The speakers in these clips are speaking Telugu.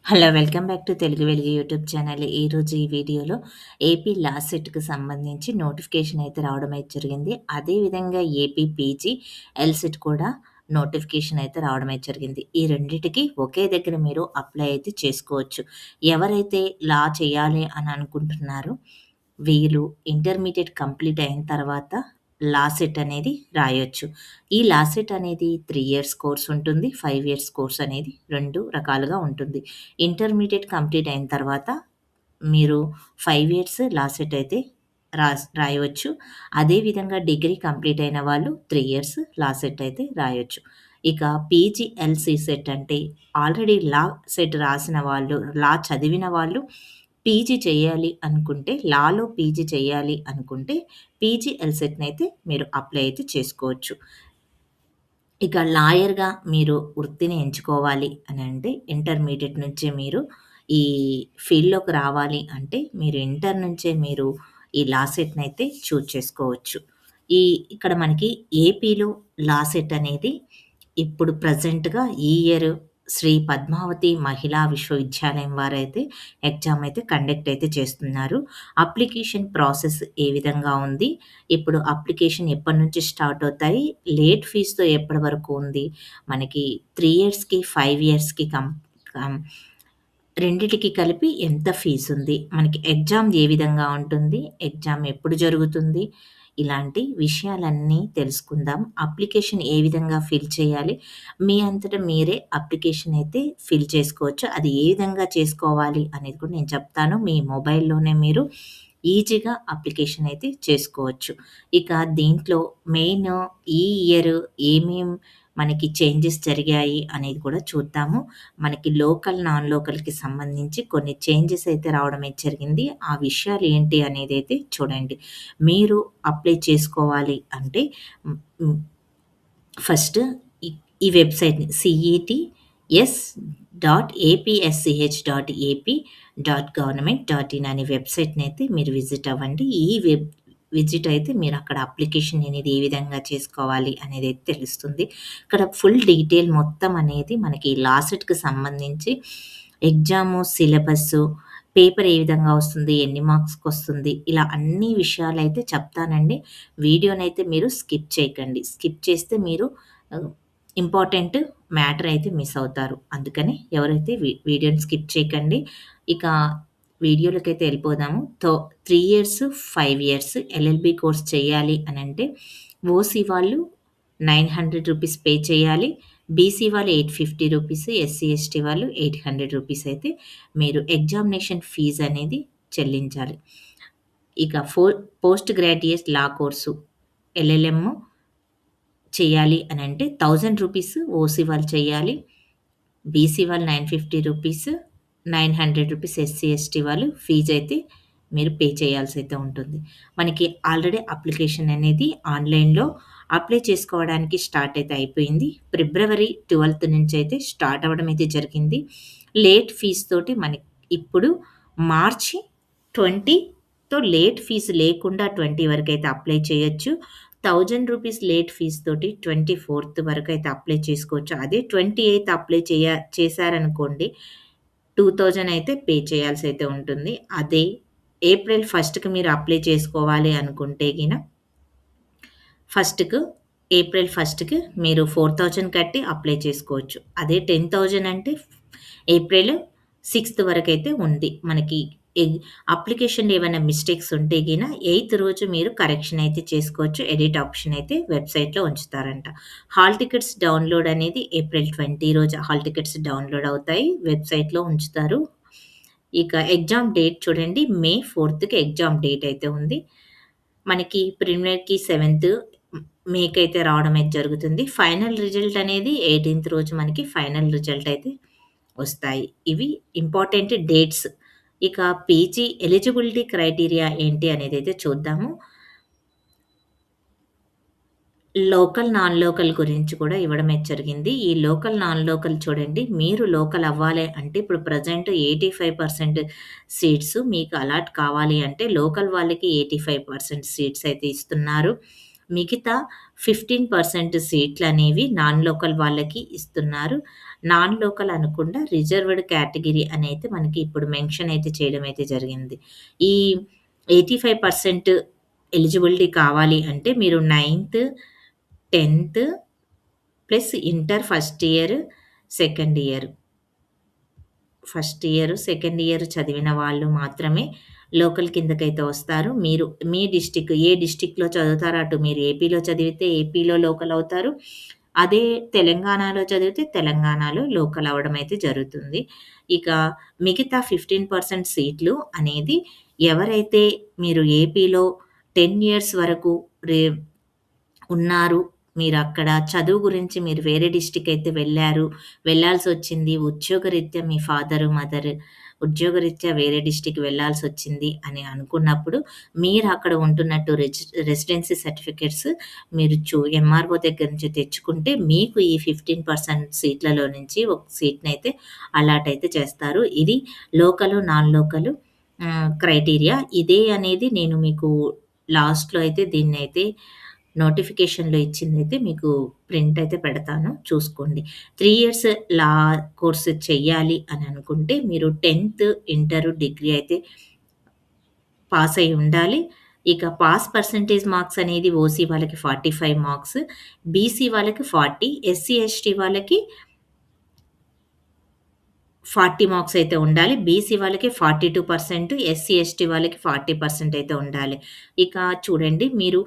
Hello! Welcome back to Telugu వెలుగు యూట్యూబ్ ఛానల్. ఈరోజు ఈ వీడియోలో ఏపీ లాస్ట్ సెట్‌కి సంబంధించి నోటిఫికేషన్ అయితే రావడం అయితే జరిగింది. అదే విధంగా ఏపీ పీజీ ఎల్‌సెట్ కూడా నోటిఫికేషన్ అయితే రావడం అయితే జరిగింది. ఈ రెండిటికి ఒకే దగ్గర మీరు అప్లై అయితే చేసుకోవచ్చు. ఎవరైతే లా చేయాలి అని అనుకుంటున్నారో వీళ్ళు ఇంటర్మీడియేట్ కంప్లీట్ అయిన తర్వాత లా సెట్ అనేది రాయొచ్చు. ఈ లా సెట్ అనేది 3 ఇయర్స్ కోర్స్ ఉంటుంది. 5 ఇయర్స్ కోర్స్ అనేది 2 రకాలుగా ఉంటుంది. ఇంటర్మీడియేట్ కంప్లీట్ అయిన తర్వాత మీరు 5 ఇయర్స్ లా సెట్ అయితే రాయవచ్చు. అదే విధంగా డిగ్రీ కంప్లీట్ అయిన వాళ్ళు 3 ఇయర్స్ లా సెట్ అయితే రాయొచ్చు. ఇక పీజీఎల్‌సీ సెట్ అంటే ఆల్రెడీ లా సెట్ రాసిన వాళ్ళు, లా చదివిన వాళ్ళు పీజీ చేయాలి అనుకుంటే, లాలో పీజీ చేయాలి అనుకుంటే పీజీఎల్‌సెట్‌నయితే మీరు అప్లై అయితే చేసుకోవచ్చు. ఇక లాయర్‌గా మీరు వృత్తిని ఎంచుకోవాలి అనంటే ఇంటర్మీడియేట్ నుంచే మీరు ఈ ఫీల్డ్‌లోకి రావాలి అంటే మీరు ఇంటర్ నుంచే మీరు ఈ లా సెట్‌నయితే చూజ్ చేసుకోవచ్చు. ఈ ఇక్కడ మనకి ఏపీలో లా సెట్ అనేది ఇప్పుడు ప్రెజెంట్‌గా ఈ ఇయర్ శ్రీ పద్మావతి మహిళా విశ్వవిద్యాలయం వారైతే ఎగ్జామ్ అయితే కండక్ట్ అయితే చేస్తున్నారు. అప్లికేషన్ ప్రాసెస్ ఏ విధంగా ఉంది? ఇప్పుడు అప్లికేషన్ ఎప్పటినుంచి స్టార్ట్ అవుతాయి? లేట్ ఫీస్‌తో ఎప్పటి వరకు ఉంది? మనకి 3 ఇయర్స్‌కి, 5 ఇయర్స్‌కి కం రెండిటికి కలిపి ఎంత ఫీజుంది? మనకి ఎగ్జామ్ ఏ విధంగా ఉంటుంది? ఎగ్జామ్ ఎప్పుడు జరుగుతుంది? ఇలాంటి విషయాలన్నీ తెలుసుకుందాం. అప్లికేషన్ ఏ విధంగా ఫిల్ చేయాలి? మీ అంతట మీరే అప్లికేషన్ అయితే ఫిల్ చేసుకోవచ్చు. అది ఏ విధంగా చేసుకోవాలి అనేది కూడా నేను చెప్తాను. మీ మొబైల్‌లోనే మీరు ఈజీగా అప్లికేషన్ అయితే చేసుకోవచ్చు. ఇక దీంట్లో మెయిన్ ఈ ఇయర్ ఏమేం మనకి చేంజెస్ జరిగాయి అనేది కూడా చూద్దాము. మనకి లోకల్, నాన్ లోకల్‌కి సంబంధించి కొన్ని చేంజెస్ అయితే రావడం అయితే జరిగింది. ఆ విషయాలు ఏంటి అనేదైతే చూడండి. మీరు అప్లై చేసుకోవాలి అంటే హ్మ్, హ్మ్. ఫస్ట్ ఈ ఈ వెబ్‌సైట్‌ని CET.APSCH.AP.గవర్నమెంట్.ఇన్ అనే వెబ్‌సైట్‌నయితే మీరు విజిట్ అవ్వండి. ఈ విజిట్ అయితే మీరక్కడ అప్లికేషన్ అనేది ఏ విధంగా చేసుకోవాలి అనేదైతే తెలుస్తుంది. ఇక్కడ ఫుల్ డీటెయిల్ మొత్తం అనేది మనకి లా సెట్‌కి సంబంధించి ఎగ్జాము, సిలబస్సు, పేపర్ ఏ విధంగా వస్తుంది, ఎన్ని మార్క్స్‌కొస్తుంది, ఇలా అన్ని విషయాలైతే చెప్తానండి. వీడియోనైతే మీరు స్కిప్ చేయకండి. స్కిప్ చేస్తే మీరు ఆహ్, ఇంపార్టెంట్ మ్యాటర్ అయితే మిస్ అవుతారు. అందుకని ఎవరైతే వీడియోని స్కిప్ చేయకండి. ఇక వీడియోలకైతే ఎళ్ళిపోదాము. 3 ఇయర్స్, 5 ఇయర్స్ ఎల్ఎల్‌బి కోర్స్ చేయాలి అనంటే ఓసీ వాళ్ళు రూ. 900 పే చేయాలి. బీసీ వాళ్ళు రూ. 850, ఎస్సీ, ఎస్టీ వాళ్ళు రూ. 800 అయితే మీరు ఎగ్జామినేషన్ ఫీజ్ అనేది చెల్లించాలి. ఇక post graduate law course LLM చేయాలి అనంటే రూ. 1000 ఓసీ వాళ్ళు చేయాలి. బీసీ వాళ్ళు రూ. 950, ఎస్సీ, ఎస్టీ వాళ్ళు ఫీజయితే మీరు పే చేయాల్సయితే ఉంటుంది. మనకి ఆల్రెడీ అప్లికేషన్ అనేది ఆన్‌లైన్‌లో అప్లై చేసుకోవడానికి స్టార్ట్ అయితే అయిపోయింది. ఫిబ్రవరి 12 నుంచయితే స్టార్ట్ అవ్వడం అయితే జరిగింది. లేట్ ఫీజ్ తోటి మనకి ఇప్పుడు మార్చి 20తో లేట్ ఫీజ్ లేకుండా 20 వరకైతే అప్లై చేయొచ్చు. రూ. 1000 లేట్ ఫీజ్ తోటి 24థ్ వరకైతే అప్లై చేసుకోవచ్చు. అదే 28థ్ అప్లై చేశారనుకోండి 2000 అయితే పే చేయాల్సయితే ఉంటుంది. అదే ఏప్రిల్ 1కి మీరు అప్లై చేసుకోవాలి అనుకుంటే ఫస్ట్‌కు ఏప్రిల్ 1కి మీరు 4000 కట్టి అప్లై చేసుకోవచ్చు. అదే 10,000 అంటే ఏప్రిల్ 6థ్ వరకైతే ఉంది. మనకి ఎ అప్లికేషన్‌లో ఏవైనా మిస్టేక్స్ ఉంటే 8థ్ రోజు మీరు కరెక్షన్ అయితే చేసుకోవచ్చు. ఎడిట్ ఆప్షన్ అయితే వెబ్‌సైట్‌లో ఉంచుతారంట. హాల్ టికెట్స్ డౌన్‌లోడ్ అనేది ఏప్రిల్ 20 రోజు హాల్ టికెట్స్ డౌన్‌లోడ్ అవుతాయి. వెబ్‌సైట్‌లో ఉంచుతారు. ఇక ఎగ్జామ్ డేట్ చూడండి మే 4థ్‌కి ఎగ్జామ్ డేట్ అయితే ఉంది. మనకి ప్రిలిమినరీకి 7థ్ మేకైతే రావడం అయితే జరుగుతుంది. ఫైనల్ రిజల్ట్ అనేది 18థ్ రోజు మనకి ఫైనల్ రిజల్ట్ అయితే వస్తాయి. ఇవి ఇంపార్టెంట్ డేట్స్. ఇక పీజీ ఎలిజిబిలిటీ క్రైటీరియా ఏంటి అనేదైతే చూద్దాము. లోకల్, నాన్ లోకల్ గురించి కూడా ఇవ్వడం అయితే జరిగింది. ఈ లోకల్, నాన్ లోకల్ చూడండి. మీరు లోకల్ అవ్వాలి అంటే ఇప్పుడు ప్రెజెంట్ 85% సీట్స్ మీకు అలాట్ కావాలి అంటే లోకల్ వాళ్ళకి 85% సీట్స్ అయితే ఇస్తున్నారు. మిగతా 15% సీట్లనేవి నాన్ లోకల్ వాళ్ళకి ఇస్తున్నారు. నాన్ లోకల్ అనకుండా రిజర్వ్డ్ కేటగిరీ అని అయితే మనకి ఇప్పుడు మెన్షన్ అయితే చేయడం అయితే జరిగింది. ఈ 85% ఎలిజిబిలిటీ కావాలి అంటే మీరు 9థ్, 10థ్ plus inter first year, second year. First year, second year చదివిన వాళ్ళు మాత్రమే లోకల్ కిందకైతే వస్తారు. మీరు మీ డిస్ట్రిక్ట్ ఏ డిస్ట్రిక్ట్‌లో చదువుతారో అటు మీరు ఏపీలో చదివితే ఏపీలో లోకల్ అవుతారు. అదే తెలంగాణలో చదివితే తెలంగాణలో లోకల్ అవ్వడం అయితే జరుగుతుంది. ఇక మిగతా 15% సీట్లు అనేది ఎవరైతే మీరు ఏపీలో 10 ఇయర్స్ వరకు రే ఉన్నారు. మీరక్కడ చదువు గురించి మీరు వేరే డిస్ట్రిక్ట్ అయితే వెళ్లారు. వెళ్ళాల్సొచ్చింది. ఉద్యోగరీత్యా మీ ఫాదరు, మదర్ ఉద్యోగరీత్యా వేరే డిస్ట్రిక్ట్ వెళ్ళాల్సొచ్చింది అని అనుకున్నప్పుడు, మీరక్కడ ఉంటున్నట్టు రెసిడెన్సీ సర్టిఫికేట్స్ మీరు ఎంఆర్ఓ దగ్గర నుంచి తెచ్చుకుంటే, మీకు ఈ 15% సీట్లలో నుంచి ఒక సీట్‌నైతే అలాట్ అయితే చేస్తారు. ఇది లోకలు, నాన్ లోకలు క్రైటీరియా. ఇదే అనేది నేను మీకు లాస్ట్‌లో అయితే దీన్నైతే నోటిఫికేషన్‌లో ఇచ్చిందైతే మీకు ప్రింట్ అయితే పెడతాను చూసుకోండి. 3 ఇయర్స్ లా కోర్స్ చెయ్యాలి అని అనుకుంటే మీరు 10థ్, ఇంటర్, డిగ్రీ అయితే పాస్ అయ్యి ఉండాలి. ఇక పాస్ పర్సెంటేజ్ మార్క్స్ అనేది ఓసీ వాళ్ళకి 45 మార్క్స్, బీసీ వాళ్ళకి 40, ఎస్సీ, ఎస్టీ వాళ్ళకి 40 మార్క్స్ అయితే ఉండాలి. బీసీ వాళ్ళకి 42%, ఎస్సీ, ఎస్టీ వాళ్ళకి 40% అయితే ఉండాలి. ఇక చూడండి మీరు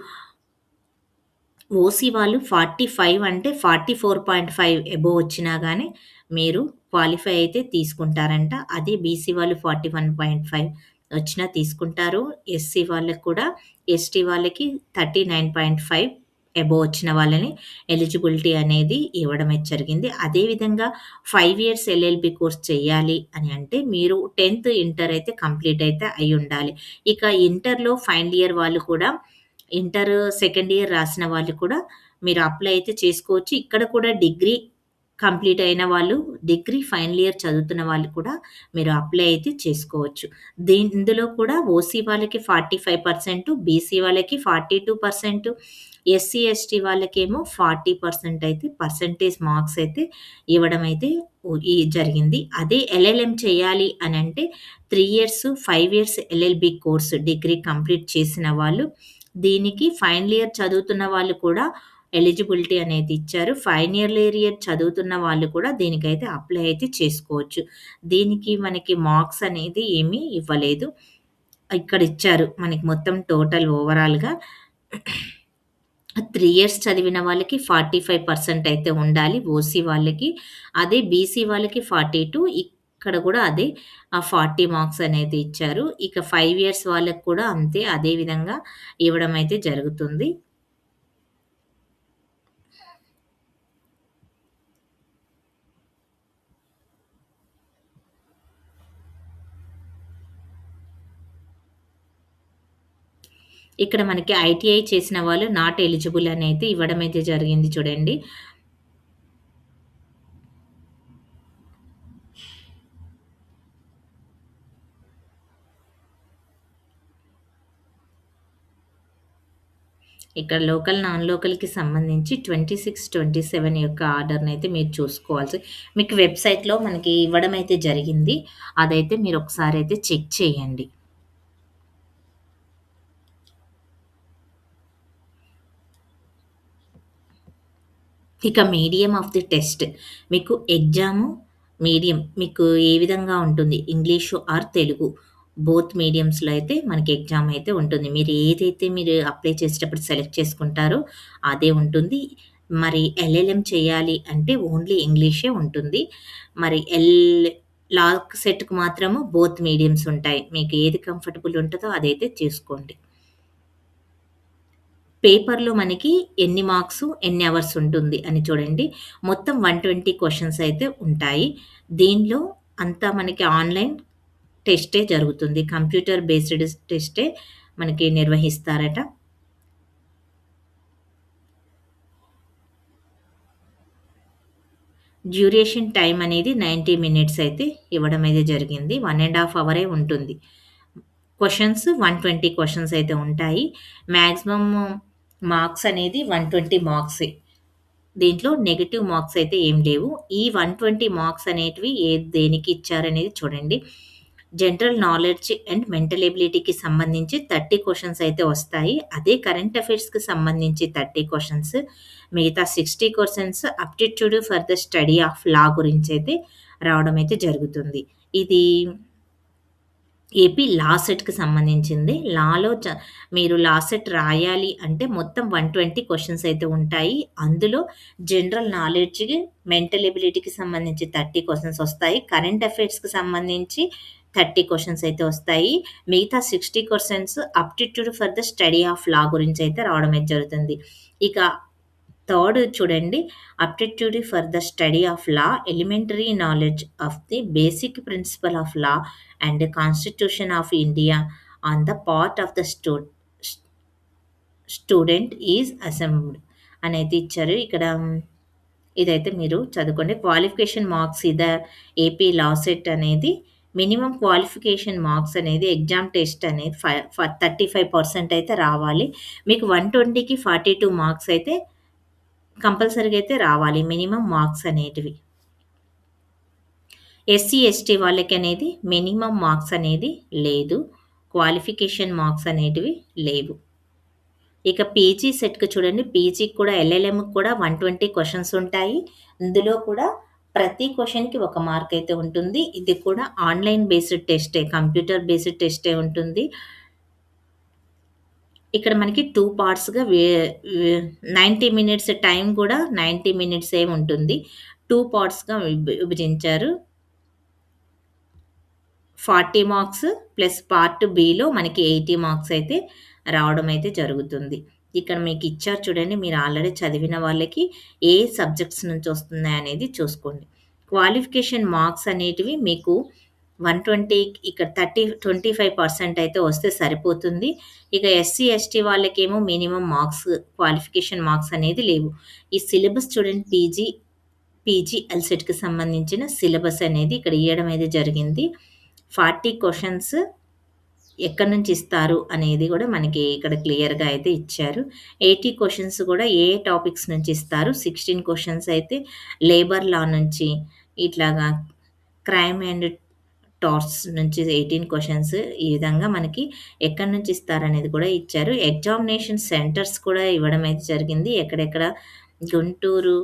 ఓసీ వాళ్ళు 45 అంటే 44.5 అబోవ్ వచ్చినా గాని మీరు క్వాలిఫై అయితే తీసుకుంటారంట. అదే బీసీ వాళ్ళు 41.5 వచ్చినా తీసుకుంటారు. ఎస్సీ వాళ్ళకి కూడా ఎస్టీ వాళ్ళకి 39.5 అబోవ్ వచ్చిన వాళ్ళని ఎలిజిబిలిటీ అనేది ఇవ్వడం అయితే జరిగింది. అదే విధంగా 5 ఇయర్స్ ఎల్ఎల్‌బి కోర్స్ చేయాలి అని అంటే మీరు 10థ్, ఇంటర్ అయితే కంప్లీట్ అయితే అయ్యుండాలి. ఇక ఇంటర్‌లో ఫైనల్ ఇయర్ వాళ్ళు కూడా ఇంటర్ సెకండ్ ఇయర్ రాసిన వాళ్ళు కూడా మీరు అప్లై అయితే చేసుకోవచ్చు. ఇక్కడ కూడా డిగ్రీ కంప్లీట్ అయిన వాళ్ళు, డిగ్రీ ఫైనల్ ఇయర్ చదువుతున్న వాళ్ళు కూడా మీరు అప్లై అయితే చేసుకోవచ్చు. ఇందులో కూడా ఓసీ వాళ్ళకి 45%, బీసీ వాళ్ళకి 42%, ఎస్సీ, ఎస్టీ వాళ్ళకేమో 40% అయితే పర్సెంటేజ్ మార్క్స్ అయితే ఇవ్వడం అయితే జరిగింది. అదే ఎల్ఎల్ఎం చేయాలి అనంటే 3 years, 5 years LLB course degree complete చేసిన వాళ్ళు దీనికి ఫైనల్ ఇయర్ చదువుతున్న వాళ్ళు కూడా ఎలిజిబిలిటీ అనేది ఇచ్చారు. ఫైనల్ ఇయర్ చదువుతున్న వాళ్ళు కూడా దీనికైతే అప్లై అయితే చేసుకోవచ్చు. దీనికి మనకి మార్క్స్ అనేది ఏమీ ఇవ్వలేదు. ఇక్కడ ఇచ్చారు. మనకి మొత్తం టోటల్ ఓవరాల్‌గా 3 ఇయర్స్ చదివిన వాళ్ళకి 45% అయితే ఉండాలి ఓసీ వాళ్ళకి. అదే బీసీ వాళ్ళకి 42 ఇక్కడ కూడా అదే 40 మార్క్స్ అనేది ఇచ్చారు. ఇక 5 ఇయర్స్ వాళ్ళకి కూడా అంతే అదే విధంగా ఇవ్వడం అయితే జరుగుతుంది. ఇక్కడ మనకి ఐటీఐ చేసిన వాళ్ళు నాట్ ఎలిజిబుల్ అని అయితే ఇవ్వడం అయితే జరిగింది చూడండి. ఇక్కడ లోకల్, నాన్ లోకల్‌కి సంబంధించి 26, 27 యొక్క ఆర్డర్‌నైతే మీరు చూసుకోవాల్సి మీకు వెబ్‌సైట్‌లో మనకి ఇవ్వడం అయితే జరిగింది. అదైతే మీరు ఒకసారి అయితే చెక్ చేయండి. ఇక మీడియం ఆఫ్ ది టెస్ట్. మీకు ఎగ్జాము మీడియం మీకు ఏ విధంగా ఉంటుంది? English or Telugu. బోత్ మీడియమ్స్‌లో అయితే మనకి ఎగ్జామ్ అయితే ఉంటుంది. మీరు ఏదైతే మీరు అప్లై చేసేటప్పుడు సెలెక్ట్ చేసుకుంటారో అదే ఉంటుంది. మరి ఎల్ఎల్ఎం చేయాలి అంటే ఓన్లీ ఇంగ్లీషే ఉంటుంది. మరి లా సెట్‌కి మాత్రము బోత్ మీడియమ్స్ ఉంటాయి. మీకు ఏది కంఫర్టబుల్ ఉంటదో అదైతే చేసుకోండి. పేపర్‌లో మనకి ఎన్ని మార్క్సు, ఎన్ని అవర్స్ ఉంటుంది అని చూడండి. మొత్తం 120 క్వెషన్స్ అయితే ఉంటాయి. దీనిలో అంతా మనకి ఆన్‌లైన్ టెస్టే జరుగుతుంది. కంప్యూటర్ బేస్డ్ టెస్టే మనకి నిర్వహిస్తారట. డ్యూరేషన్ టైమ్ అనేది 90 మినిట్స్ అయితే ఇవ్వడం అయితే జరిగింది. 1 ½ అవరే ఉంటుంది. క్వెషన్స్ 120 క్వెషన్స్ అయితే ఉంటాయి. మాక్సిమం మార్క్స్ అనేది 120 మార్క్సే. దీంట్లో నెగెటివ్ మార్క్స్ అయితే ఏం లేవు. ఈ 120 మార్క్స్ అనేటివి దేనికి ఇచ్చారనేది చూడండి. జనరల్ నాలెడ్జ్ అండ్ మెంటల్ ఎబిలిటీకి సంబంధించి 30 క్వెషన్స్ అయితే వస్తాయి. అదే కరెంట్ అఫైర్స్‌కి సంబంధించి 30 క్వెషన్స్. మిగతా 60 questions aptitude for the study of law గురించైతే రావడం అయితే జరుగుతుంది. ఇది ఏపీ లా సెట్‌కి సంబంధించింది. మీరు లా సెట్ రాయాలి అంటే మొత్తం 120 క్వెషన్స్ అయితే ఉంటాయి. అందులో జనరల్ నాలెడ్జ్‌కి, మెంటల్ ఎబిలిటీకి సంబంధించి 30 క్వెషన్స్ వస్తాయి. కరెంట్ అఫైర్స్‌కి సంబంధించి 30 క్వెషన్స్ అయితే వస్తాయి. మిగతా 60 questions aptitude for the study of law గురించైతే రావడం అయితే జరుగుతుంది. ఇక థర్డ్ చూడండి. Aptitude for the study of law, elementary knowledge of the basic principle of law and constitution of India on the part of the student is assembled అనైతే ఇచ్చారు. ఇక్కడ ఇదైతే మీరు చదువుకోండి. Qualification marks AP LAWCET అనేది మినిమమ్ క్వాలిఫికేషన్ మార్క్స్ అనేది ఎగ్జామ్ టెస్ట్ అనేది 35% అయితే రావాలి. మీకు 120కి 42 మార్క్స్ అయితే కంపల్సరీగా అయితే రావాలి మినిమమ్ మార్క్స్ అనేటివి. ఎస్సీ, ఎస్టీ వాళ్ళకనేది మినిమమ్ మార్క్స్ అనేది లేదు. క్వాలిఫికేషన్ మార్క్స్ అనేటివి లేవు. ఇక పీజీ సెట్‌కి చూడండి. పీజీకి కూడా ఎల్ఎల్ఎంకి కూడా 120 క్వెషన్స్ ఉంటాయి. ఇందులో కూడా ప్రతి క్వెషన్‌కి ఒక మార్క్ అయితే ఉంటుంది. ఇది కూడా ఆన్‌లైన్ బేస్డ్ టెస్టే, కంప్యూటర్ బేస్డ్ టెస్టే ఉంటుంది. ఇక్కడ మనకి 2 పార్ట్స్‌గా వే వే 90 మినిట్స్ టైం కూడా 90 మినిట్సే ఉంటుంది. 2 పార్ట్స్‌గా విభజించారు. 40 మార్క్స్ ప్లస్ పార్ట్ బిలో మనకి 80 మార్క్స్ అయితే రావడం అయితే జరుగుతుంది. ఇక్కడ మీకు ఇచ్చారు చూడండి. మీరు ఆల్రెడీ చదివిన వాళ్ళకి ఏ సబ్జెక్ట్స్ నుంచి వస్తున్నాయనేది చూసుకోండి. క్వాలిఫికేషన్ మార్క్స్ అనేటివి మీకు 120 ఇక్కడ 25% అయితే వస్తే సరిపోతుంది. ఇక ఎస్సీ, ఎస్టీ వాళ్ళకేమో మినిమమ్ మార్క్స్ క్వాలిఫికేషన్ మార్క్స్ అనేది లేవు. ఈ సిలబస్ చూడండి. పీజీ ఎల్సెట్‌కి సంబంధించిన సిలబస్ అనేది ఇక్కడ ఇయ్యడం అయితే జరిగింది. 40 క్వెషన్స్ ఎక్కడి నుంచి ఇస్తారు అనేది కూడా మనకి ఇక్కడ క్లియర్‌గా అయితే ఇచ్చారు. 80 క్వెషన్స్ కూడా ఏ టాపిక్స్ నుంచి ఇస్తారు. 16 క్వెషన్స్ అయితే లేబర్ లా నుంచి, ఇట్లాగా క్రైమ్ అండ్ టార్ట్స్ నుంచి 18 క్వెషన్స్ ఈ విధంగా మనకి ఎక్కడి నుంచి ఇస్తారనేది కూడా ఇచ్చారు. ఎగ్జామినేషన్ సెంటర్స్ కూడా ఇవ్వడం అయితే జరిగింది. ఎక్కడెక్కడ గుంటూరు,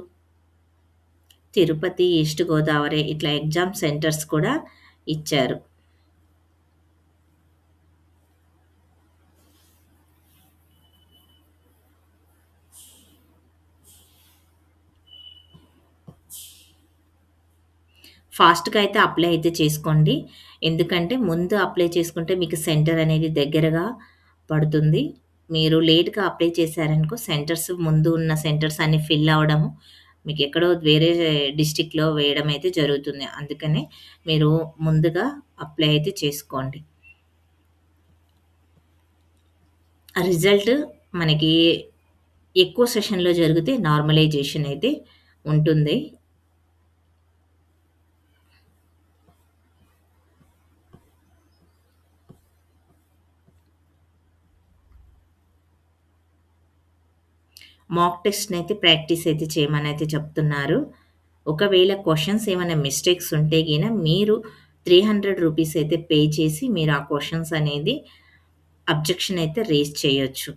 తిరుపతి, ఈస్ట్ గోదావరి ఇట్లా ఎగ్జామ్ సెంటర్స్ కూడా ఇచ్చారు. ఫాస్ట్‌గా అయితే అప్లై అయితే చేసుకోండి. ఎందుకంటే ముందు అప్లై చేసుకుంటే మీకు సెంటర్ అనేది దగ్గరగా పడుతుంది. మీరు లేట్‌గా అప్లై చేశారనుకో సెంటర్స్ ముందు ఉన్న సెంటర్స్ అన్నీ ఫిల్ అవ్వడము, మీకెక్కడో వేరే డిస్ట్రిక్ట్‌లో వేయడం అయితే జరుగుతుంది. అందుకనే మీరు ముందుగా అప్లై అయితే చేసుకోండి. ఆ రిజల్ట్ మనకి ఎక్కువ సెషన్‌లో జరిగితే నార్మలైజేషన్ అయితే ఉంటుంది. మాక్ టెస్ట్‌నైతే ప్రాక్టీస్ అయితే చేయమనైతే చెప్తున్నారు. ఒకవేళ క్వెషన్స్ ఏమైనా మిస్టేక్స్ ఉంటే గిన మీరు రూ. 300 అయితే పే చేసి మీరు ఆ క్వెషన్స్ అనేది అబ్జెక్షన్ అయితే రైజ్ చేయొచ్చు.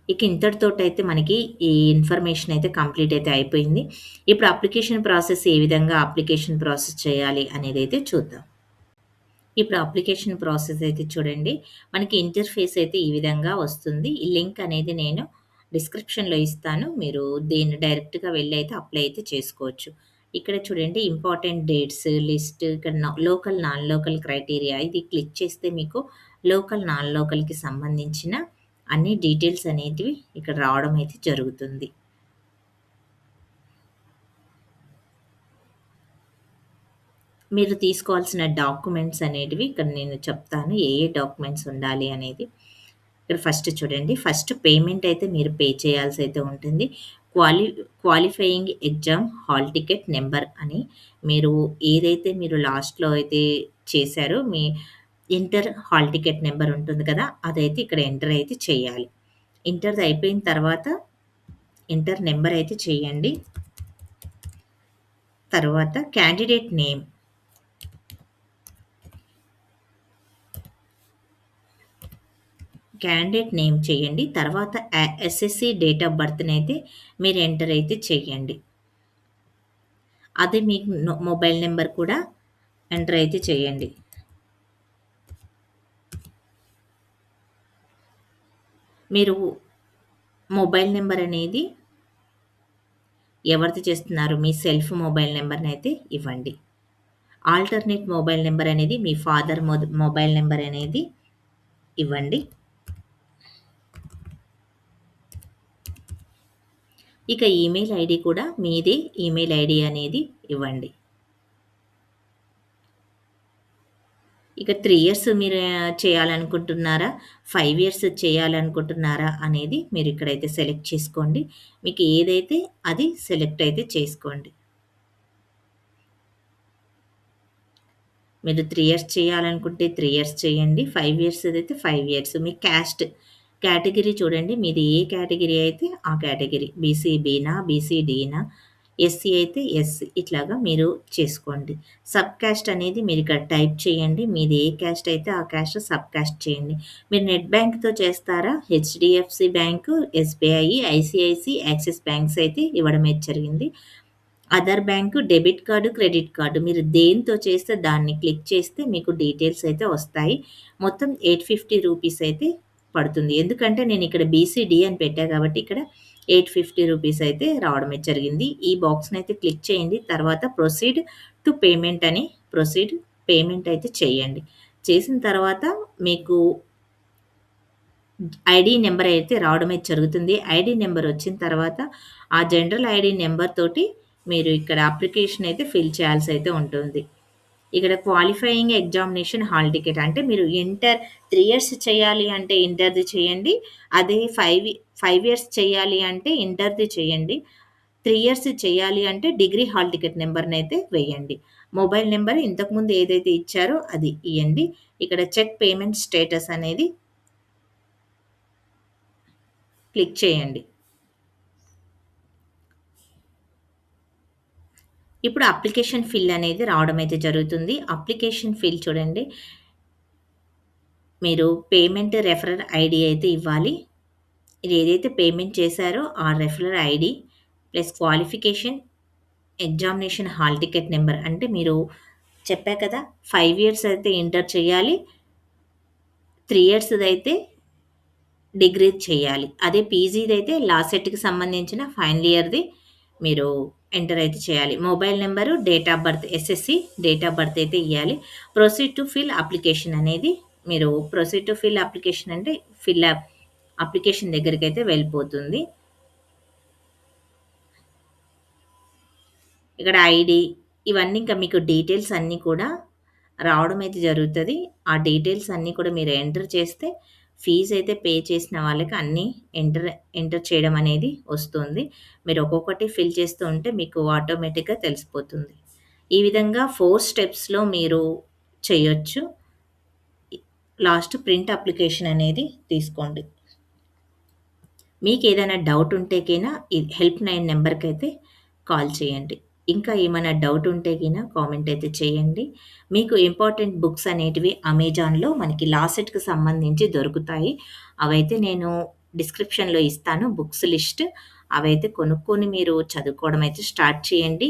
ఇక ఇంతటితోటైతే మనకి ఈ ఇన్ఫర్మేషన్ అయితే కంప్లీట్ అయితే అయిపోయింది. ఇప్పుడు అప్లికేషన్ ప్రాసెస్ ఏ విధంగా అప్లికేషన్ ప్రాసెస్ చేయాలి అనేదైతే చూద్దాం. ఇప్పుడు అప్లికేషన్ ప్రాసెస్ అయితే చూడండి. మనకి ఇంటర్‌ఫేస్ అయితే ఈ విధంగా వస్తుంది. ఈ లింక్ అనేది నేను డిస్క్రిప్షన్‌లో ఇస్తాను. మీరు దీన్ని డైరెక్ట్‌గా వెళ్లి అయితే అప్లై అయితే చేసుకోవచ్చు. ఇక్కడ చూడండి ఇంపార్టెంట్ డేట్స్ లిస్ట్ ఇక్కడ లోకల్, నాన్ లోకల్ క్రైటీరియా ఇది క్లిక్ చేస్తే మీకు లోకల్, నాన్ లోకల్‌కి సంబంధించిన అన్ని డీటెయిల్స్ అనేటివి ఇక్కడ రావడం అయితే జరుగుతుంది. మీరు తీసుకోవాల్సిన డాక్యుమెంట్స్ అనేటివి ఇక్కడ నేను చెప్తాను. ఏ ఏ డాక్యుమెంట్స్ ఉండాలి అనేది. ఇక్కడ ఫస్ట్ చూడండి. ఫస్ట్ పేమెంట్ అయితే మీరు పే చేయాల్సయితే ఉంటుంది. Quali qualifying exam hall ticket number అని ఏదైతే మీరు లాస్ట్‌లో అయితే చేశారో మీ ఇంటర్ హాల్ టికెట్ నంబర్ ఉంటుంది కదా! అదైతే ఇక్కడ ఎంటర్ అయితే చేయాలి. ఇంటర్‌ది అయిపోయిన తర్వాత ఇంటర్ నెంబర్ అయితే చేయండి. తర్వాత క్యాండిడేట్ నేమ్. క్యాండిడేట్ నేమ్ చేయండి. తర్వాత ఎస్ఎస్‌సి డేట్ ఆఫ్ బర్త్‌నైతే మీరు ఎంటర్ అయితే చేయండి. అది మీకు మొబైల్ నెంబర్ కూడా ఎంటర్ అయితే చేయండి. మీరు మొబైల్ నెంబర్ అనేది ఎవరిది చేస్తున్నారు? మీ సెల్ఫ్ మొబైల్ నెంబర్‌నైతే ఇవ్వండి. ఆల్టర్‌నేట్ మొబైల్ నెంబర్ అనేది మీ ఫాదర్ మొబైల్ నెంబర్ అనేది ఇవ్వండి. ఇక ఈమెయిల్ ఐడీ కూడా మీదే ఈమెయిల్ ఐడీ అనేది ఇవ్వండి. ఇక 3 ఇయర్స్ మీరు చేయాలనుకుంటున్నారా? 5 ఇయర్స్ చేయాలనుకుంటున్నారా? అనేది మీరు ఇక్కడైతే సెలెక్ట్ చేసుకోండి. మీకు ఏదైతే అది సెలెక్ట్ అయితే చేసుకోండి. మీరు 3 ఇయర్స్ చేయాలనుకుంటే 3 ఇయర్స్ చేయండి. 5 ఇయర్స్‌దైతే 5 ఇయర్స్. మీ కేటగిరీ చూడండి. మీది ఏ కేటగిరీ అయితే ఆ కేటగిరీ. బీసీ బీనా? బీసీ డీనా? ఎస్సీ అయితే ఎస్. ఇట్లాగా మీరు చేసుకోండి. సబ్ కాస్ట్ అనేది మీరిక్కడ టైప్ చేయండి. మీది ఏ కాస్ట్ అయితే ఆ కాస్ట్ సబ్ కాస్ట్ చేయండి. మీరు నెట్ బ్యాంక్‌తో చేస్తారా? HDFC bank, SBI, ICICI, axis banks అయితే ఇవ్వడం అయితే జరిగింది. Other bank debit card, credit card మీరు దేనితో చేస్తే దాన్ని క్లిక్ చేస్తే మీకు డీటెయిల్స్ అయితే వస్తాయి. మొత్తం రూ. 850 అయితే పడుతుంది. ఎందుకంటే నేను ఇక్కడ బీసీడీ అని పెట్టా కాబట్టి ఇక్కడ రూ. 850 అయితే రావడమే జరిగింది. ఈ బాక్స్‌నైతే క్లిక్ చేయండి. తర్వాత ప్రొసీడ్ టు పేమెంట్ అని ప్రొసీడ్ పేమెంట్ అయితే చేయండి. చేసిన తర్వాత మీకు ఐడీ నంబర్ అయితే రావడమే జరుగుతుంది. ఐడీ నంబర్ వచ్చిన తర్వాత ఆ జనరల్ ఐడీ నంబర్ తోటి మీరు ఇక్కడ అప్లికేషన్ అయితే ఫిల్ చేయాల్సి అయితే ఉంటుంది. ఇక్కడ క్వాలిఫైయింగ్ ఎగ్జామినేషన్ హాల్ టికెట్ అంటే మీరు ఇంటర్ 3 ఇయర్స్ చేయాలి అంటే ఇంటర్‌ది చేయండి. అదే 5 ఇయర్స్ చేయాలి అంటే ఇంటర్‌ది చేయండి. 3 ఇయర్స్ చేయాలి అంటే డిగ్రీ హాల్ టికెట్ నంబర్‌నైతే వేయండి. మొబైల్ నంబర్ ఇంతకుముందు ఏదైతే ఇచ్చారో అది ఇయ్యండి. ఇక్కడ చెక్ పేమెంట్ స్టేటస్ అనేది క్లిక్ చేయండి. ఇప్పుడు అప్లికేషన్ ఫిల్ అనేది రావడం అయితే జరుగుతుంది. అప్లికేషన్ ఫిల్ చూడండి. మీరు పేమెంట్ రెఫరర్ ఐడీ అయితే ఇవ్వాలి. ఇది ఏదైతే పేమెంట్ చేశారో ఆ referrer ID plus qualification, examination hall ticket number అంటే మీరు చెప్పా కదా! 5 ఇయర్స్ అయితే ఇంటర్ చేయాలి. 3 ఇయర్స్‌దైతే డిగ్రీ చేయాలి. అదే పీజీదైతే లాస్ట్ సెట్‌కి సంబంధించిన ఫైనల్ ఇయర్‌ది మీరు ఎంటర్ అయితే చేయాలి. Mobile number, date of birth SSC date of birth అయితే ఇయ్యాలి. ప్రొసీడ్ టు ఫిల్ అప్లికేషన్ అనేది మీరు ప్రొసీడ్ టు ఫిల్ అప్లికేషన్ అంటే అప్లికేషన్ దగ్గరికైతే వెళ్ళిపోతుంది. ఇక్కడ ఐడీ ఇవన్నీ ఇంకా మీకు డీటెయిల్స్ అన్నీ కూడా రావడం అయితే జరుగుతది. ఆ డీటెయిల్స్ అన్నీ కూడా మీరు ఎంటర్ చేస్తే ఫీజ్ అయితే పే చేసిన వాళ్ళకి అన్నీ ఎంటర్ ఎంటర్ చేయడం అనేది వస్తుంది. మీరు ఒక్కొక్కటి ఫిల్ చేస్తూ ఉంటే మీకు ఆటోమేటిక్‌గా తెలిసిపోతుంది. ఈ విధంగా 4 స్టెప్స్‌లో మీరు చేయొచ్చు. లాస్ట్ ప్రింట్ అప్లికేషన్ అనేది తీసుకోండి. మీకేదైనా డౌట్ ఉంటే గిన ఈ హెల్ప్ లైన్ నంబర్‌కైతే కాల్ చేయండి. ఇంకా ఏమైనా డౌట్ ఉంటే గిన కామెంట్ అయితే చేయండి. మీకు ఇంపార్టెంట్ బుక్స్ అనేటివి అమెజాన్‌లో మనకి లా సెట్‌కి సంబంధించి దొరుకుతాయి. అవైతే నేను డిస్క్రిప్షన్‌లో ఇస్తాను బుక్స్ లిస్ట్. అవైతే కొనుక్కొని మీరు చదువుకోవడం అయితే స్టార్ట్ చేయండి.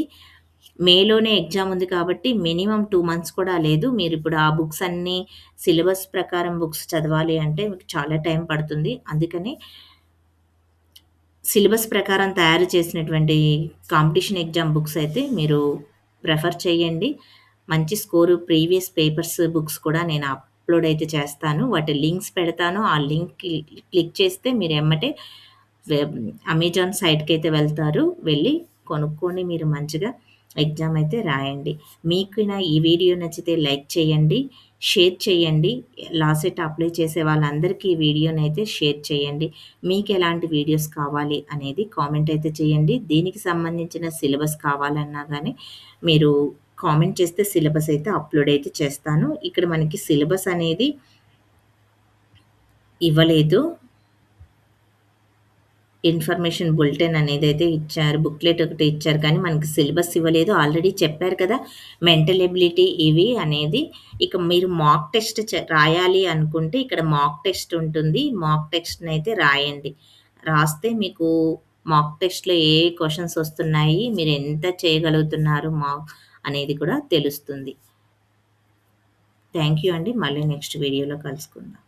మేలోనే ఎగ్జామ్ ఉంది కాబట్టి మినిమమ్ 2 మంత్స్ కూడా లేదు. మీరిప్పుడు ఆ బుక్స్ అన్నీ సిలబస్ ప్రకారం బుక్స్ చదవాలి అంటే మీకు చాలా టైం పడుతుంది. అందుకని సిలబస్ ప్రకారం తయారు చేసినటువంటి కాంపిటీషన్ ఎగ్జామ్ బుక్స్ అయితే మీరు ప్రిఫర్ చేయండి. మంచి స్కోరు ప్రీవియస్ పేపర్స్ బుక్స్ కూడా నేను అప్‌లోడ్ అయితే చేస్తాను. వాటి లింక్స్ పెడతాను. ఆ లింక్‌కి క్లిక్ చేస్తే మీరు ఎమ్మటే వెబ్ అమెజాన్ సైట్‌కైతే వెళ్తారు. వెళ్ళి కొనుక్కొని మీరు మంచిగా ఎగ్జామ్ అయితే రాయండి. మీకు నా ఈ వీడియో నచ్చితే లైక్ చేయండి, షేర్ చేయండి. లా సెట్ అప్లై చేసే వాళ్ళందరికీ ఈ వీడియోనైతే షేర్ చేయండి. మీకెలాంటి వీడియోస్ కావాలి అనేది కామెంట్ అయితే చేయండి. దీనికి సంబంధించిన సిలబస్ కావాలన్నా గానీ మీరు కామెంట్ చేస్తే సిలబస్ అయితే అప్‌లోడ్ అయితే చేస్తాను. ఇక్కడ మనకి సిలబస్ అనేది ఇవ్వలేదు. ఇన్ఫర్మేషన్ బులెటిన్ అనేదైతే ఇచ్చారు. బుక్‌లెట్ ఒకటి ఇచ్చారు కానీ మనకి సిలబస్ ఇవ్వలేదు. ఆల్రెడీ చెప్పారు కదా! మెంటల్ ఎబిలిటీ ఇవి అనేది. ఇక మీరు మాక్ టెస్ట్ రాయాలి అనుకుంటే ఇక్కడ మాక్ టెస్ట్ ఉంటుంది. మాక్ టెస్ట్‌నైతే రాయండి. రాస్తే మీకు మాక్ టెస్ట్‌లో ఏ ఏ క్వెషన్స్ వస్తున్నాయి, మీరు ఎంత చేయగలుగుతున్నారు అనేది కూడా తెలుస్తుంది. థాంక్ యూ అండి. మళ్ళీ నెక్స్ట్ వీడియోలో కలుసుకుందాం.